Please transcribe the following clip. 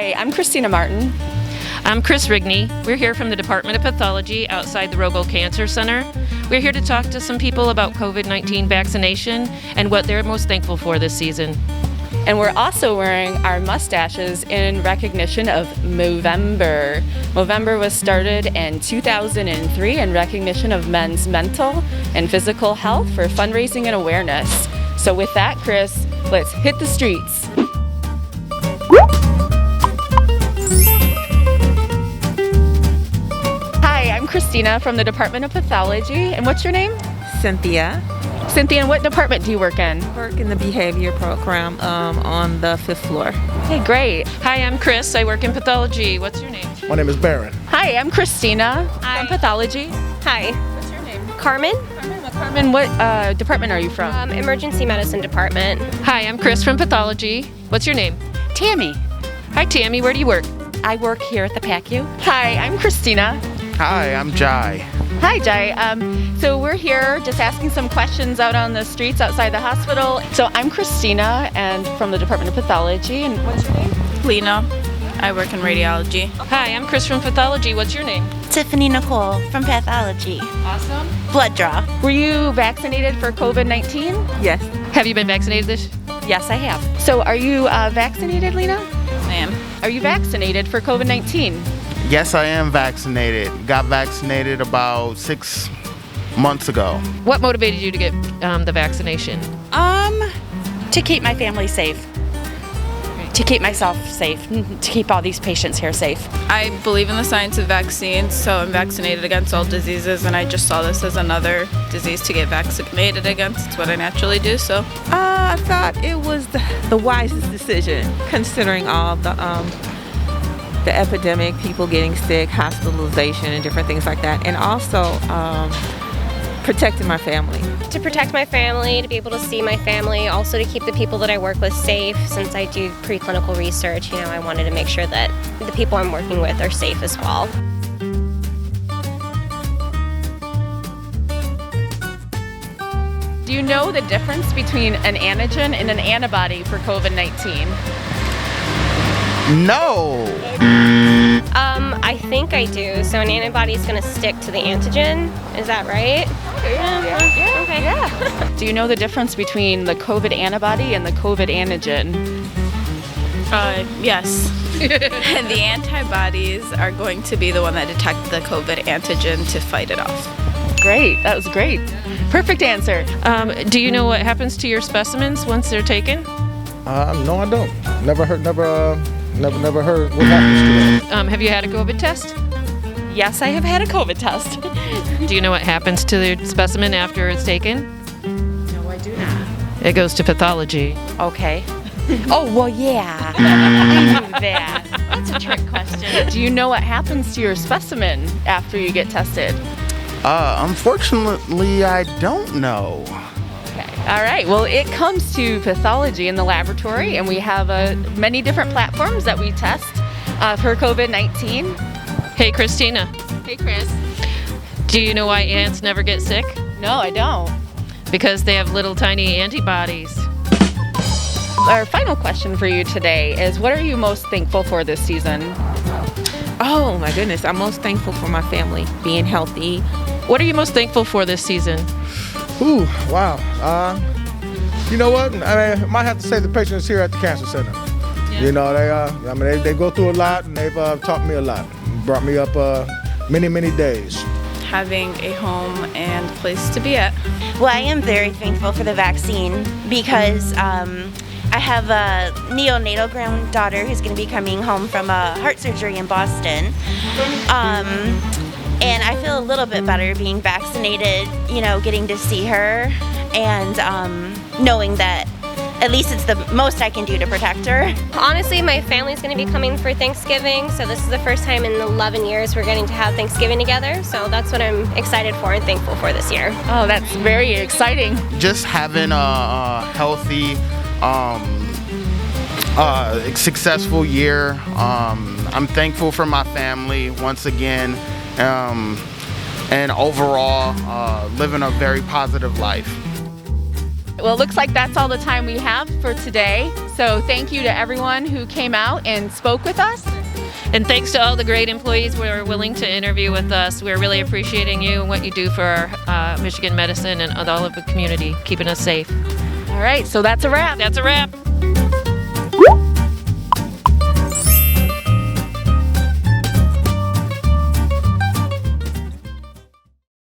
Hi, I'm Kristina Martin. I'm Rigney. We're here from the Department of Pathology outside the Robo Cancer Center. We're here to talk to some people about COVID-19 vaccination and what they're most thankful for this season. And we're also wearing our mustaches in recognition of Movember. Movember was started in 2003 in recognition of men's mental and physical health for fundraising and awareness. So with that, Chris, let's hit the streets. Hi, I'm Kristina from the Department of Pathology. And what's your name? Cynthia. Cynthia, and what department do you work in? Work in the behavior program on the 5th floor. Okay, great. Hi, I'm Chris. I work in pathology. What's your name? My name is Baron. Hi, I'm Kristina Hi. from Pathology. Hi, What's your name? Carmen, Carmen, what department are you from? Emergency Medicine Department. Hi, I'm Chris from pathology. What's your name? Tammy. Hi, Tammy. Where do you work? I work here at the PACU. Hi, I'm Kristina. Hi, I'm Jai. Hi, Jai. So we're here just asking some questions out on the streets outside the hospital. So I'm Kristina and from the Department of Pathology. And what's your name? Lena. I work in radiology. Hi, I'm Chris from pathology. What's your name? Tiffany Nicole from Pathology. Awesome. Blood draw. Were you vaccinated for COVID-19? Yes. Have you been vaccinated this? Yes, I have. So are you vaccinated, Lena? I am. Are you vaccinated for COVID-19? Yes, I am vaccinated. Got vaccinated about 6 months ago. What motivated you to get the vaccination? To keep my family safe. To keep myself safe. To keep all these patients here safe. I believe in the science of vaccines, so I'm vaccinated against all diseases, and I just saw this as another disease to get vaccinated against. It's what I naturally do, so. I thought it was the wisest decision, considering all the epidemic, people getting sick, hospitalization, and different things like that, and also protecting my family. To protect my family, to be able to see my family, also to keep the people that I work with safe. Since I do preclinical research, I wanted to make sure that the people I'm working with are safe as well. Do you know the difference between an antigen and an antibody for COVID-19? No. I think I do. So an antibody is going to stick to the antigen. Is that right? Okay. Yeah. Do you know the difference between the COVID antibody and the COVID antigen? Yes. The antibodies are going to be the one that detect the COVID antigen to fight it off. Great. That was great. Perfect answer. Do you know what happens to your specimens once they're taken? No, I don't. Never heard what happens to them. Have you had a COVID test? Yes, I have had a COVID test. Do you know what happens to the specimen after it's taken? No, I do not. It goes to pathology. Okay. Oh, well, yeah. I knew that. That's a trick question. Do you know what happens to your specimen after you get tested? Unfortunately, I don't know. Okay. All right. Well, it comes to pathology in the laboratory, and we have many different platforms that we test for COVID-19. Hey, Kristina. Hey, Chris. Do you know why ants never get sick? No, I don't. Because they have little tiny antibodies. Our final question for you today is, what are you most thankful for this season? Oh my goodness, I'm most thankful for my family being healthy. What are you most thankful for this season? Ooh, wow. You know what? I might have to say the patients here at the cancer center. Yeah. You know, they go through a lot, and they've taught me a lot. Brought me up many days. Having a home and place to be at. Well, I am very thankful for the vaccine because I have a neonatal granddaughter who's going to be coming home from a heart surgery in Boston. And I feel a little bit better being vaccinated, getting to see her and knowing that at least it's the most I can do to protect her. Honestly, my family's going to be coming for Thanksgiving, so this is the first time in 11 years we're getting to have Thanksgiving together, so that's what I'm excited for and thankful for this year. Oh, that's very exciting. Just having a healthy, successful year. I'm thankful for my family once again, and overall living a very positive life. Well, it looks like that's all the time we have for today. So thank you to everyone who came out and spoke with us. And thanks to all the great employees who are willing to interview with us. We're really appreciating you and what you do for Michigan medicine and all of the community, keeping us safe. All right, so that's a wrap. That's a wrap.